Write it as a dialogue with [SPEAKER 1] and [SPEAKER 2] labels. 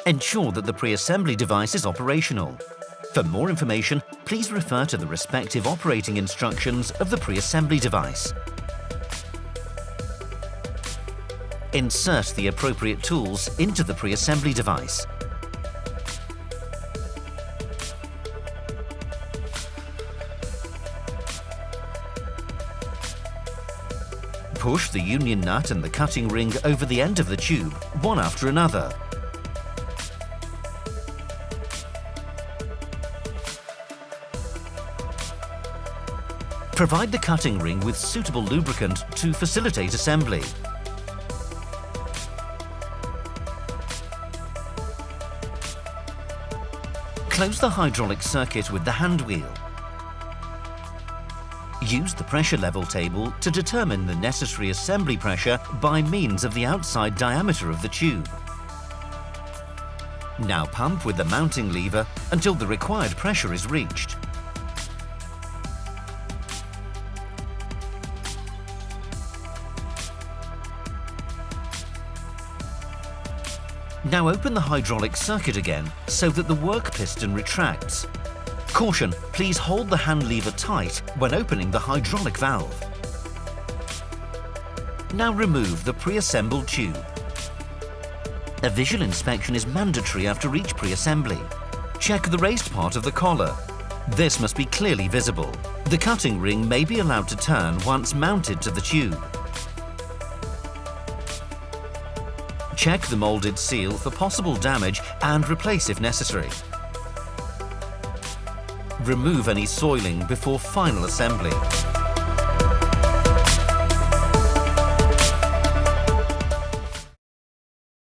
[SPEAKER 1] Ensure that the pre-assembly device is operational. For more information, please refer to the respective operating instructions of the pre-assembly device. Insert the appropriate tools into the pre-assembly device. Push the union nut and the cutting ring over the end of the tube, one after another. Provide the cutting ring with suitable lubricant to facilitate assembly. Close the hydraulic circuit with the hand wheel. Use the pressure level table to determine the necessary assembly pressure by means of the outside diameter of the tube. Now pump with the mounting lever until the required pressure is reached. Now open the hydraulic circuit again so that the work piston retracts. Caution, please hold the hand lever tight when opening the hydraulic valve. Now remove the pre-assembled tube. A visual inspection is mandatory after each pre-assembly. Check the raised part of the collar. This must be clearly visible. The cutting ring may be allowed to turn once mounted to the tube. Check the molded seal for possible damage and replace if necessary. Remove any soiling before final assembly.